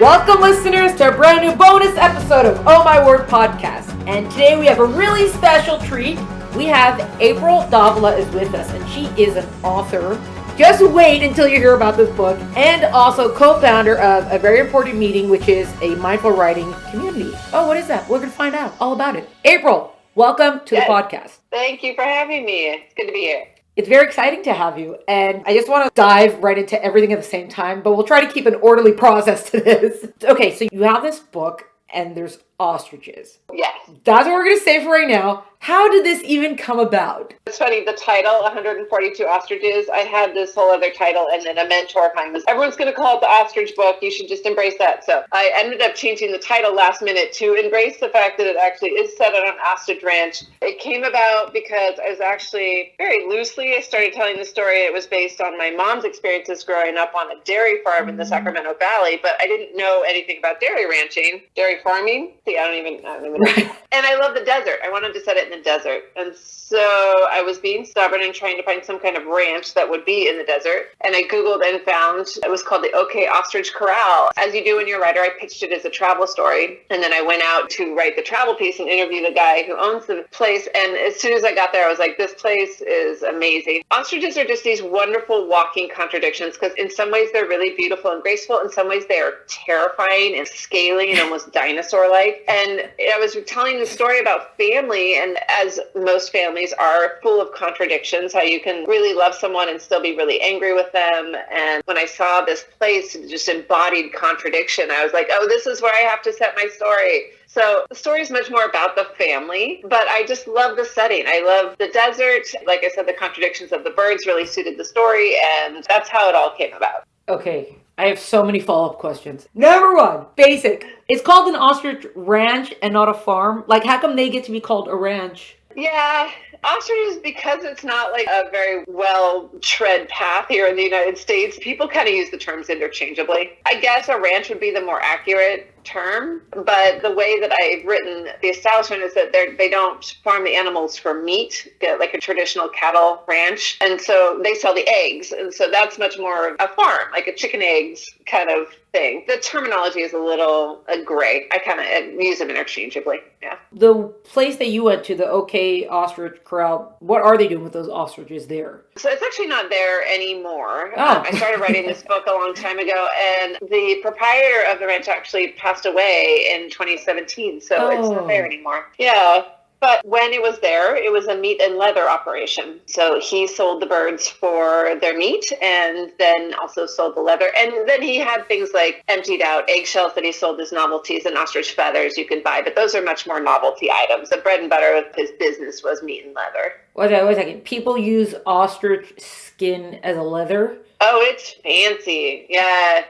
Welcome, listeners, to a brand new bonus episode of Oh My Word Podcast. And today we have a really special treat. We have April Davila is with us, and she is an author. Just wait until you hear about this book, and also co-founder of a very important meeting, which is a mindful writing community. Oh, what is that? We're going to find out all about it. April, welcome to the podcast. Thank you for having me. It's good to be here. It's very exciting to have you, and I just want to dive right into everything at the same time, but we'll try to keep an orderly process to this. Okay, so you have this book, and there's ostriches. Yes. That's what we're going to say for right now. How did this even come about? It's funny, the title, 142 Ostriches, I had this whole other title, and then a mentor of mine was, everyone's going to call it the Ostrich book, you should just embrace that. So I ended up changing the title last minute to embrace the fact that it actually is set on an ostrich ranch. It came about because I was actually, very loosely, I started telling the story. It was based on my mom's experiences growing up on a dairy farm in the Sacramento Valley, but I didn't know anything about dairy ranching, dairy farming. See, I don't even know. And I love the desert. I wanted to set it in the desert. And so I was being stubborn and trying to find some kind of ranch that would be in the desert. And I Googled and found it was called the OK Ostrich Corral. As you do when you're a writer, I pitched it as a travel story. And then I went out to write the travel piece and interview the guy who owns the place. And as soon as I got there, I was like, this place is amazing. Ostriches are just these wonderful walking contradictions because in some ways they're really beautiful and graceful. In some ways they are terrifying and scaly and almost dinosaur-like. And I was telling the story about family, and as most families are, full of contradictions, how you can really love someone and still be really angry with them. And when I saw this place just embodied contradiction, I was like, oh, this is where I have to set my story. So the story is much more about the family, but I just love the setting. I love the desert. Like I said, the contradictions of the birds really suited the story, and that's how it all came about. Okay, I have so many follow-up questions. Number one, basic. It's called an ostrich ranch and not a farm. Like, how come they get to be called a ranch? Yeah, ostriches, because it's not like a very well-tread path here in the United States, people kind of use the terms interchangeably. I guess a ranch would be the more accurate term, but the way that I've written the establishment is that they don't farm the animals for meat, like a traditional cattle ranch, and so they sell the eggs, and so that's much more of a farm, like a chicken eggs kind of thing. The terminology is a little gray. I kind of use them interchangeably. Yeah. The place that you went to, the OK Ostrich Corral, what are they doing with those ostriches there? So it's actually not there anymore. Oh. I started writing this book a long time ago, and the proprietor of the ranch actually passed away in 2017, so It's not there anymore. Yeah. But when it was there, it was a meat and leather operation. So he sold the birds for their meat and then also sold the leather. And then he had things like emptied out eggshells that he sold as novelties and ostrich feathers you could buy. But those are much more novelty items. The bread and butter of his business was meat and leather. Wait a second. People use ostrich skin as a leather? Oh, it's fancy. Yeah.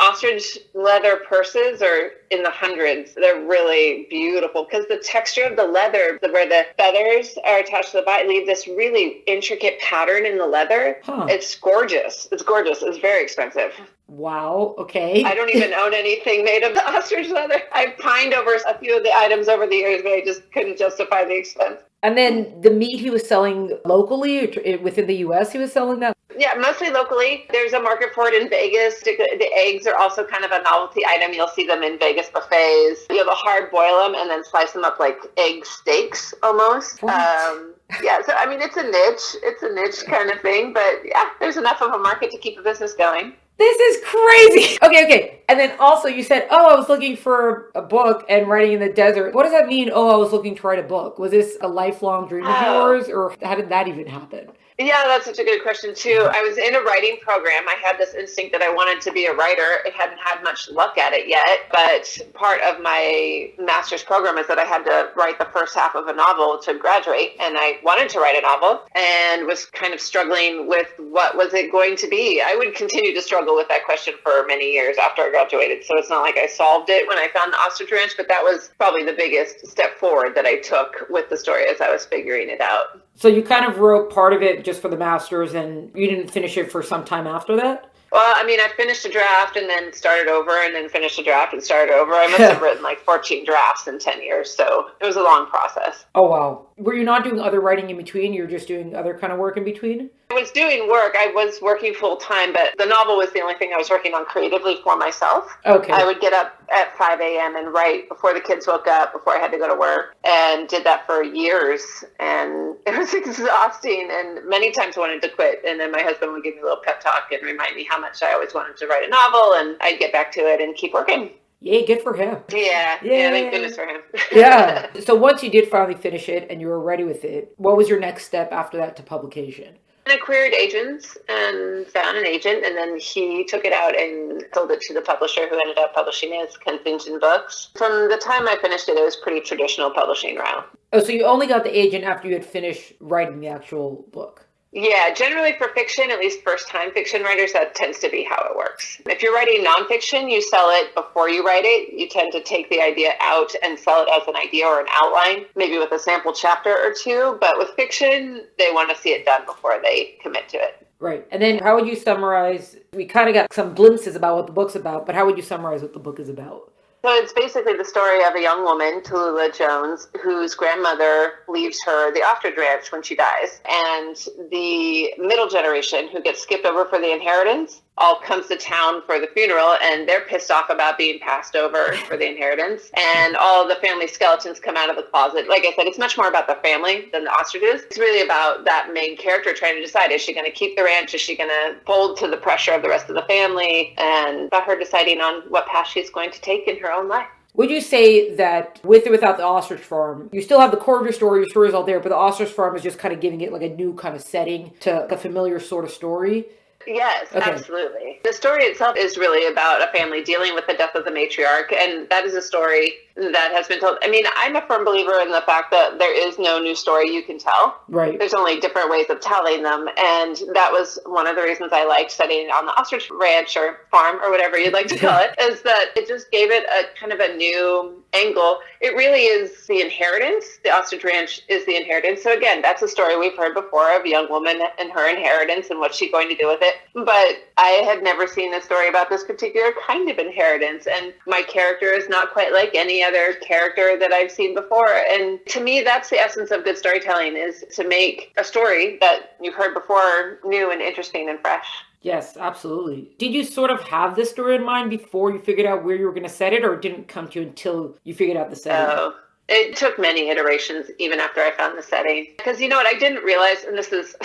Ostrich leather purses are in the hundreds. They're really beautiful because the texture of the leather, where the feathers are attached to the body, leave this really intricate pattern in the leather. Huh. It's gorgeous. It's gorgeous. It's very expensive. Wow. Okay. I don't even own anything made of ostrich leather. I've pined over a few of the items over the years, but I just couldn't justify the expense. And then the meat he was selling locally, within the U.S., he was selling that? Yeah, mostly locally. There's a market for it in Vegas. The eggs are also kind of a novelty item. You'll see them in Vegas buffets. You'll hard boil them and then slice them up like egg steaks almost. Yeah, so I mean, it's a niche. It's a niche kind of thing. But yeah, there's enough of a market to keep a business going. This is crazy. Okay. And then also you said, I was looking for a book and writing in the desert. What does that mean? I was looking to write a book. Was this a lifelong dream of yours, or how did that even happen? Yeah, that's such a good question, too. I was in a writing program. I had this instinct that I wanted to be a writer. I hadn't had much luck at it yet, but part of my master's program is that I had to write the first half of a novel to graduate, and I wanted to write a novel and was kind of struggling with what was it going to be. I would continue to struggle with that question for many years after I graduated, so it's not like I solved it when I found the Ostrich Ranch, but that was probably the biggest step forward that I took with the story as I was figuring it out. So you kind of wrote part of it just for the master's, and you didn't finish it for some time after that? Well, I mean, I finished a draft and then started over and then finished a draft and started over. I must have written like 14 drafts in 10 years. So it was a long process. Oh, wow. Were you not doing other writing in between? You were just doing other kind of work in between? I was doing work. I was working full time, but the novel was the only thing I was working on creatively for myself. Okay. I would get up at 5 a.m. and write before the kids woke up, before I had to go to work, and did that for years. And it was exhausting, and many times I wanted to quit. And then my husband would give me a little pep talk and remind me how much I always wanted to write a novel, and I'd get back to it and keep working. Yay, good for him. Yeah, thank goodness for him. Yeah. So once you did finally finish it and you were ready with it, what was your next step after that to publication? I queried agents and found an agent, and then he took it out and sold it to the publisher, who ended up publishing it as Convention Books. From the time I finished it, it was pretty traditional publishing route. Oh, so you only got the agent after you had finished writing the actual book? Yeah, generally for fiction, at least first-time fiction writers, that tends to be how it works. If you're writing nonfiction, you sell it before you write it. You tend to take the idea out and sell it as an idea or an outline, maybe with a sample chapter or two. But with fiction, they want to see it done before they commit to it. Right. And then how would you summarize, we kind of got some glimpses about what the book's about, but how would you summarize what the book is about? So it's basically the story of a young woman, Tallulah Jones, whose grandmother leaves her the ostrich ranch when she dies. And the middle generation, who gets skipped over for the inheritance, all comes to town for the funeral, and they're pissed off about being passed over for the inheritance. And all of the family skeletons come out of the closet. Like I said, it's much more about the family than the ostriches. It's really about that main character trying to decide, is she going to keep the ranch? Is she going to fold to the pressure of the rest of the family? And about her deciding on what path she's going to take in her own life. Would you say that with or without the ostrich farm, you still have the core of your story is all there, but the ostrich farm is just kind of giving it like a new kind of setting to a familiar sort of story? Yes, okay. Absolutely. The story itself is really about a family dealing with the death of the matriarch, and that is a story that has been told. I mean, I'm a firm believer in the fact that there is no new story you can tell. Right. There's only different ways of telling them, and that was one of the reasons I liked setting on the ostrich ranch or farm or whatever you'd like to call it, is that it just gave it a kind of a new angle. It really is the inheritance. The ostrich ranch is the inheritance. So again, that's a story we've heard before of a young woman and her inheritance and what's she going to do with it. But I had never seen a story about this particular kind of inheritance, and my character is not quite like any other character that I've seen before. And to me, that's the essence of good storytelling, is to make a story that you've heard before new and interesting and fresh. Yes, absolutely. Did you sort of have this story in mind before you figured out where you were going to set it, or it didn't come to you until you figured out the setting? It took many iterations, even after I found the setting. Because you know what, I didn't realize, and this is,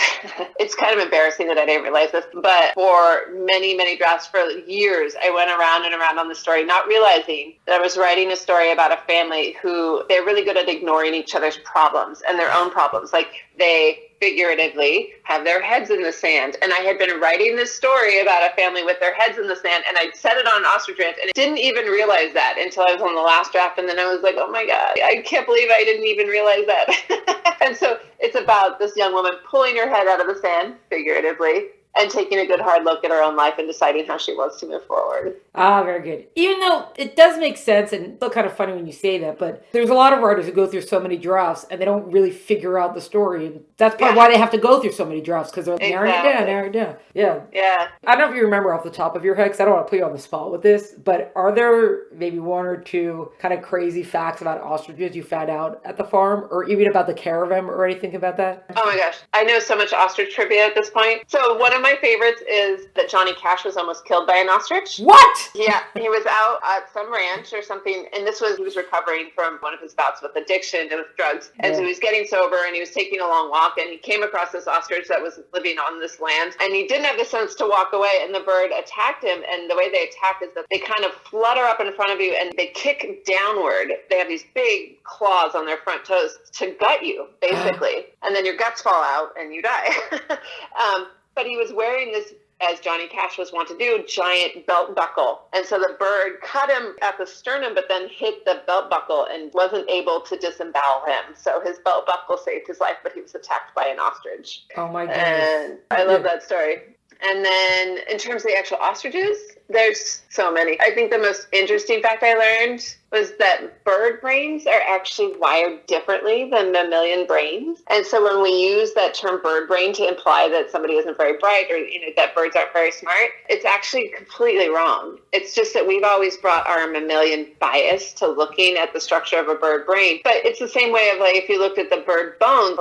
it's kind of embarrassing that I didn't realize this, but for many, many drafts, for years, I went around and around on the story, not realizing that I was writing a story about a family who, they're really good at ignoring each other's problems and their own problems. Like, they figuratively have their heads in the sand. And I had been writing this story about a family with their heads in the sand, and I'd set it on Ostrich Ranch, and I didn't even realize that until I was on the last draft. And then I was like, oh my God, I can't believe I didn't even realize that. And so it's about this young woman pulling her head out of the sand, figuratively, and taking a good hard look at her own life and deciding how she wants to move forward. Ah, very good. Even though it does make sense, and it's kind of funny when you say that, but there's a lot of writers who go through so many drafts and they don't really figure out the story. And that's part why they have to go through so many drafts, because they're narrowing it down. Yeah. I don't know if you remember off the top of your head, because I don't want to put you on the spot with this, but are there maybe one or two kind of crazy facts about ostriches you found out at the farm, or even about the care of them, or anything about that? Oh my gosh. I know so much ostrich trivia at this point. So one of my favorites is that Johnny Cash was almost killed by an ostrich. What? Yeah, he was out at some ranch or something, and he was recovering from one of his bouts with addiction and with drugs. And so he was getting sober, and he was taking a long walk, and he came across this ostrich that was living on this land, and he didn't have the sense to walk away, and the bird attacked him. And the way they attack is that they kind of flutter up in front of you, and they kick downward. They have these big claws on their front toes to gut you, basically. And then your guts fall out, and you die. But he was wearing this, as Johnny Cash was wont to do, giant belt buckle. And so the bird cut him at the sternum, but then hit the belt buckle and wasn't able to disembowel him. So his belt buckle saved his life, but he was attacked by an ostrich. Oh my goodness. And I love that story. And then in terms of the actual ostriches, There's so many. I think the most interesting fact I learned was that bird brains are actually wired differently than mammalian brains. And so when we use that term bird brain to imply that somebody isn't very bright or that birds aren't very smart, it's actually completely wrong. It's just that we've always brought our mammalian bias to looking at the structure of a bird brain. But it's the same way of like if you looked at the bird bones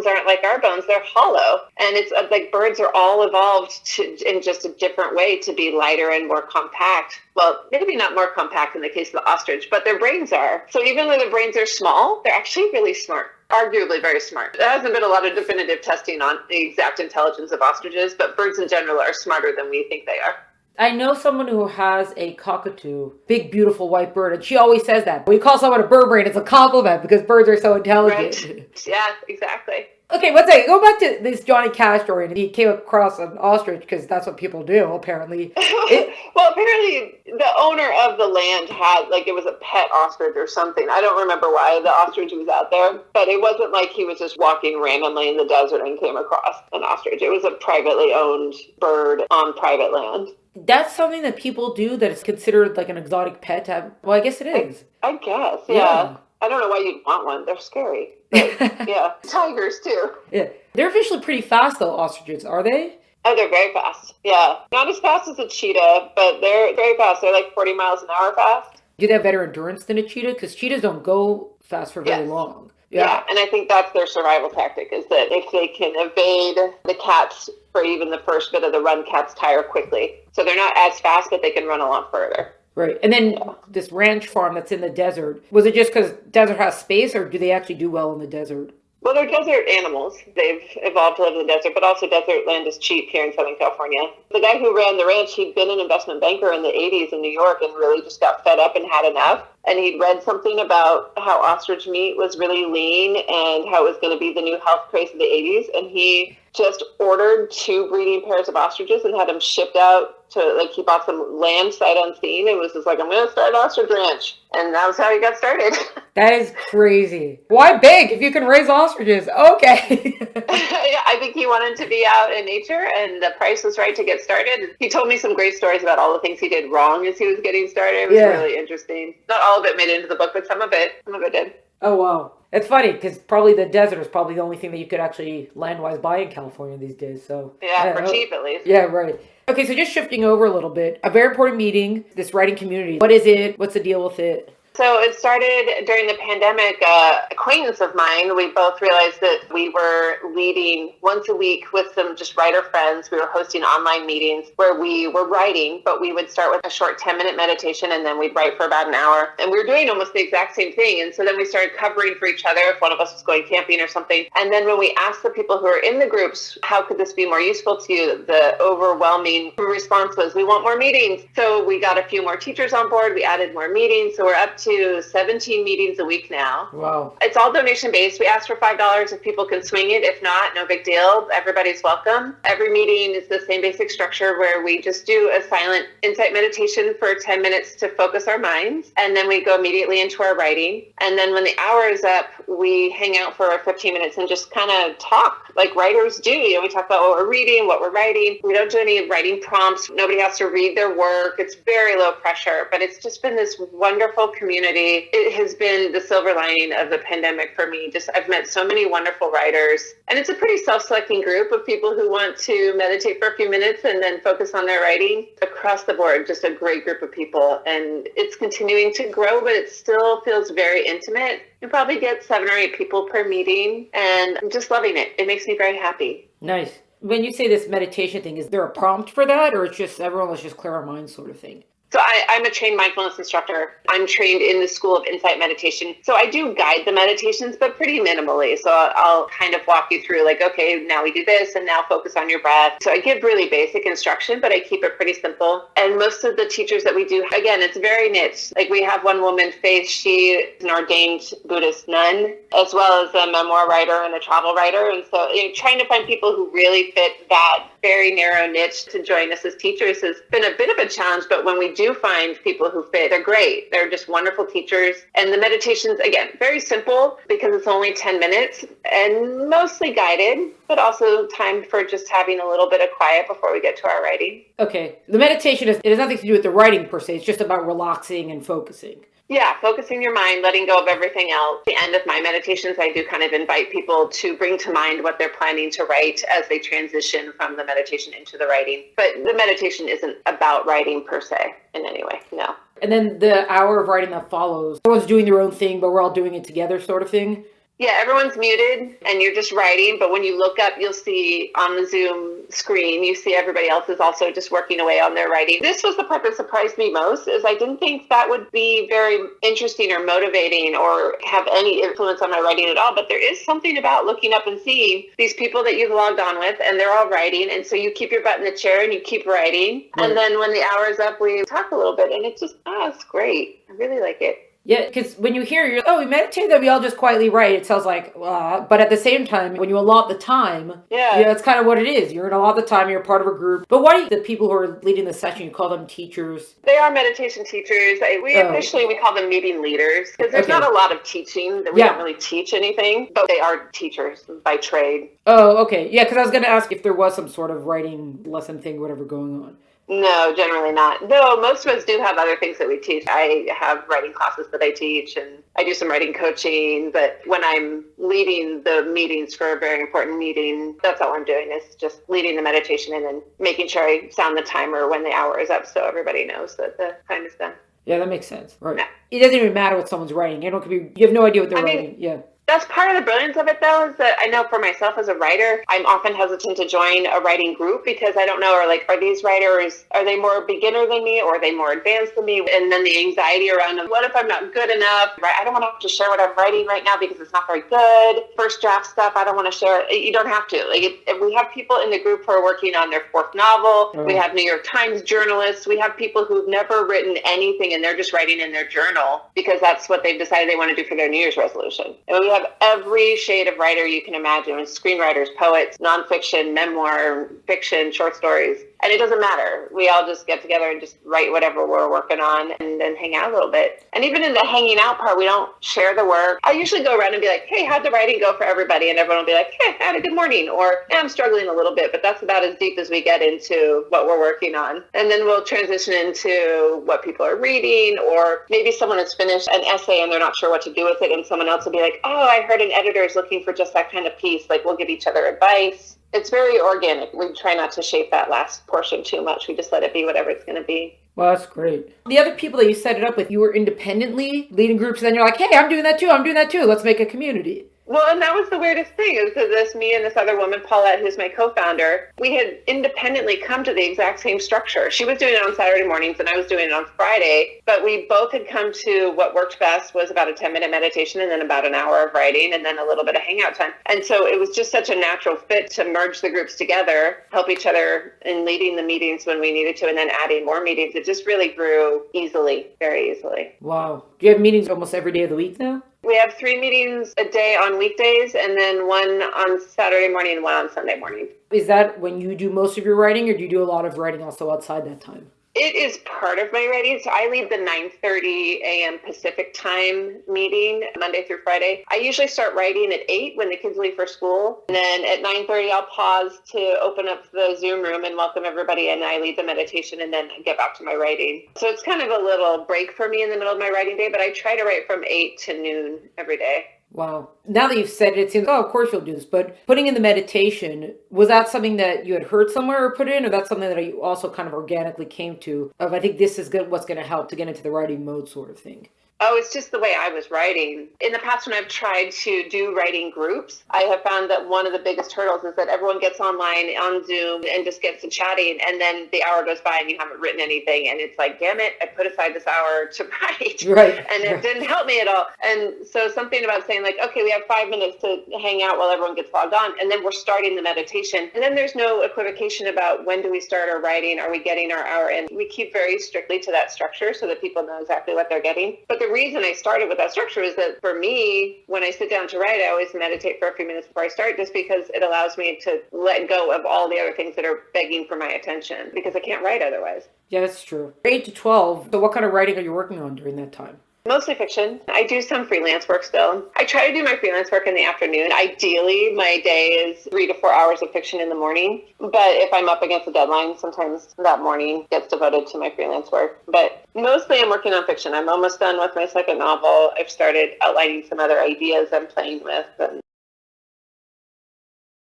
aren't like our bones, they're hollow. And it's like birds are all evolved in just a different way to be lighter and more compact. Well, maybe not more compact in the case of the ostrich, but their brains are. So even though their brains are small, they're actually really smart, arguably very smart. There hasn't been a lot of definitive testing on the exact intelligence of ostriches, but birds in general are smarter than we think they are. I know someone who has a cockatoo, big, beautiful white bird, and she always says that. When you call someone a bird brain, it's a compliment because birds are so intelligent. Right. Yeah, exactly. Okay, one second. Go back to this Johnny Cash story, and he came across an ostrich because that's what people do, apparently. Well, apparently the owner of the land had, like, it was a pet ostrich or something. I don't remember why the ostrich was out there, but it wasn't like he was just walking randomly in the desert and came across an ostrich. It was a privately owned bird on private land. That's something that people do that is considered like an exotic pet to have. Well, I guess it is. I guess, yeah. I don't know why you'd want one. They're scary. But, yeah. Tigers, too. Yeah. They're officially pretty fast, though, ostriches, are they? Oh, they're very fast. Yeah. Not as fast as a cheetah, but they're very fast. They're like 40 miles an hour fast. Do they have better endurance than a cheetah? Because cheetahs don't go fast for very long. Yeah, and I think that's their survival tactic, is that if they can evade the cats for even the first bit of the run, cats tire quickly. So they're not as fast, but they can run a lot further. Right. And then this ranch farm that's in the desert, was it just because desert has space, or do they actually do well in the desert? Well, they're desert animals. They've evolved to live in the desert, but also desert land is cheap here in Southern California. The guy who ran the ranch, he'd been an investment banker in the 80s in New York and really just got fed up and had enough. And he'd read something about how ostrich meat was really lean and how it was going to be the new health craze of the 80s. And he just ordered 2 breeding pairs of ostriches and had them shipped out to, like, he bought some land sight unseen and was just like, I'm going to start an ostrich ranch. And that was how he got started. That is crazy. Why big if you can raise ostriches? Okay. Yeah, I think he wanted to be out in nature and the price was right to get started. He told me some great stories about all the things he did wrong as he was getting started. It was really interesting. Not all of it made it into the book, but some of it did. Oh, wow. It's funny because probably the desert is probably the only thing that you could actually land-wise buy in California these days. So yeah, for cheap at least. Yeah, right. Okay, so just shifting over a little bit, a very important meeting, this writing community. What is it? What's the deal with it? So it started during the pandemic. Acquaintance of mine, we both realized that we were leading once a week with some just writer friends. We were hosting online meetings where we were writing, but we would start with a short 10-minute meditation and then we'd write for about an hour. And we were doing almost the exact same thing. And so then we started covering for each other if one of us was going camping or something. And then when we asked the people who were in the groups, how could this be more useful to you? The overwhelming response was, we want more meetings. So we got a few more teachers on board. We added more meetings. So we're up to 17 meetings a week now. Wow. It's all donation based. We ask for $5 if people can swing it. If not, no big deal. Everybody's welcome. Every meeting is the same basic structure where we just do a silent insight meditation for 10 minutes to focus our minds. And then we go immediately into our writing. And then when the hour is up, we hang out for 15 minutes and just kind of talk like writers do. We talk about what we're reading, what we're writing. We don't do any writing prompts. Nobody has to read their work. It's very low pressure, but it's just been this wonderful community. It has been the silver lining of the pandemic for me. I've met so many wonderful writers, and it's a pretty self-selecting group of people who want to meditate for a few minutes and then focus on their writing. Across the board, just a great group of people, and it's continuing to grow, but it still feels very intimate. You probably get 7 or 8 people per meeting, and I'm just loving it. It makes me very happy. Nice. When you say this meditation thing, is there a prompt for that, or it's just everyone let's just clear our minds sort of thing? So I'm a trained mindfulness instructor. I'm trained in the School of Insight Meditation. So I do guide the meditations, but pretty minimally. So I'll kind of walk you through like, okay, now we do this and now focus on your breath. So I give really basic instruction, but I keep it pretty simple. And most of the teachers that we do, again, it's very niche. Like we have one woman, Faith, she is an ordained Buddhist nun, as well as a memoir writer and a travel writer. And so trying to find people who really fit that very narrow niche to join us as teachers has been a bit of a challenge, but when we do find people who fit, they're great. They're just wonderful teachers. And the meditations, again, very simple because it's only 10 minutes and mostly guided, but also time for just having a little bit of quiet before we get to our writing. Okay. The meditation, it has nothing to do with the writing per se. It's just about relaxing and focusing. Yeah, focusing your mind, letting go of everything else. At the end of my meditations, I do kind of invite people to bring to mind what they're planning to write as they transition from the meditation into the writing. But the meditation isn't about writing per se in any way, no. And then the hour of writing that follows, everyone's doing their own thing, but we're all doing it together sort of thing. Yeah, everyone's muted and you're just writing, but when you look up, you'll see on the Zoom screen, you see everybody else is also just working away on their writing. This was the part that surprised me most, is I didn't think that would be very interesting or motivating or have any influence on my writing at all, but there is something about looking up and seeing these people that you've logged on with and they're all writing, and so you keep your butt in the chair and you keep writing, Right. And then when the hour's up, we talk a little bit, and it's just, it's great. I really like it. Yeah, because when you hear, we meditate, then we all just quietly write. It sounds like, but at the same time, when you allot the time, it's kind of what it is. You're in a lot of the time, you're part of a group. But why do the people who are leading the session, you call them teachers? They are meditation teachers. Officially, we call them meeting leaders, because there's not a lot of teaching. We don't really teach anything, but they are teachers by trade. Oh, okay. Yeah, because I was going to ask if there was some sort of writing lesson thing, whatever going on. No, generally not. Though most of us do have other things that we teach. I have writing classes that I teach, and I do some writing coaching. But when I'm leading the meetings for a very important meeting, that's all I'm doing, is just leading the meditation and then making sure I sound the timer when the hour is up so everybody knows that the time is done. Yeah, that makes sense. Right. No. It doesn't even matter what someone's writing. You have no idea what they're writing. Yeah. That's part of the brilliance of it, though, is that I know for myself as a writer, I'm often hesitant to join a writing group because I don't know, are these writers, are they more beginner than me, or are they more advanced than me? And then the anxiety around them, what if I'm not good enough? Right? I don't want to have to share what I'm writing right now because it's not very good. First draft stuff, I don't want to share it. You don't have to. If we have people in the group who are working on their fourth novel. We have New York Times journalists. We have people who've never written anything and they're just writing in their journal because that's what they've decided they want to do for their New Year's resolution. And we have every shade of writer you can imagine, screenwriters, poets, nonfiction, memoir, fiction, short stories. And it doesn't matter. We all just get together and just write whatever we're working on and then hang out a little bit. And even in the hanging out part, we don't share the work. I usually go around and be like, hey, how'd the writing go for everybody? And everyone will be like, hey, I had a good morning. Or, yeah, I'm struggling a little bit, but that's about as deep as we get into what we're working on. And then we'll transition into what people are reading, or maybe someone has finished an essay and they're not sure what to do with it. And someone else will be like, oh, I heard an editor is looking for just that kind of piece. Like, we'll give each other advice. It's very organic. We try not to shape that last portion too much. We just let it be whatever it's going to be. Well, that's great. The other people that you set it up with, you were independently leading groups, and then you're like, hey, I'm doing that too. Let's make a community. Well, and that was the weirdest thing, is that me and this other woman, Paulette, who's my co-founder, we had independently come to the exact same structure. She was doing it on Saturday mornings and I was doing it on Friday, but we both had come to what worked best was about a 10-minute meditation and then about an hour of writing and then a little bit of hangout time. And so it was just such a natural fit to merge the groups together, help each other in leading the meetings when we needed to, and then adding more meetings. It just really grew easily, very easily. Wow. Do you have meetings almost every day of the week now? We have 3 meetings a day on weekdays and then one on Saturday morning and one on Sunday morning. Is that when you do most of your writing, or do you do a lot of writing also outside that time? It is part of my writing. So I lead the 9:30 a.m. Pacific time meeting Monday through Friday. I usually start writing at 8 when the kids leave for school. And then at 9:30, I'll pause to open up the Zoom room and welcome everybody. And I lead the meditation and then get back to my writing. So it's kind of a little break for me in the middle of my writing day, but I try to write from 8 to noon every day. Wow. Now that you've said it, it seems, of course you'll do this. But putting in the meditation, was that something that you had heard somewhere or put in? Or that's something that you also kind of organically came to of, I think this is good, what's going to help to get into the writing mode sort of thing? Oh, it's just the way I was writing. In the past, when I've tried to do writing groups, I have found that one of the biggest hurdles is that everyone gets online on Zoom and just gets to chatting, and then the hour goes by and you haven't written anything, and it's like, damn it, I put aside this hour to write, right. And it didn't help me at all. And so something about saying like, okay, we have 5 minutes to hang out while everyone gets logged on, and then we're starting the meditation, and then there's no equivocation about when do we start our writing, are we getting our hour in. We keep very strictly to that structure so that people know exactly what they're getting. But there the reason I started with that structure is that for me, when I sit down to write, I always meditate for a few minutes before I start, just because it allows me to let go of all the other things that are begging for my attention, because I can't write otherwise. Yeah, that's true. 8 to 12. So what kind of writing are you working on during that time? Mostly fiction. I do some freelance work still. I try to do my freelance work in the afternoon. Ideally, my day is 3 to 4 hours of fiction in the morning. But if I'm up against a deadline, sometimes that morning gets devoted to my freelance work. But mostly I'm working on fiction. I'm almost done with my second novel. I've started outlining some other ideas I'm playing with. And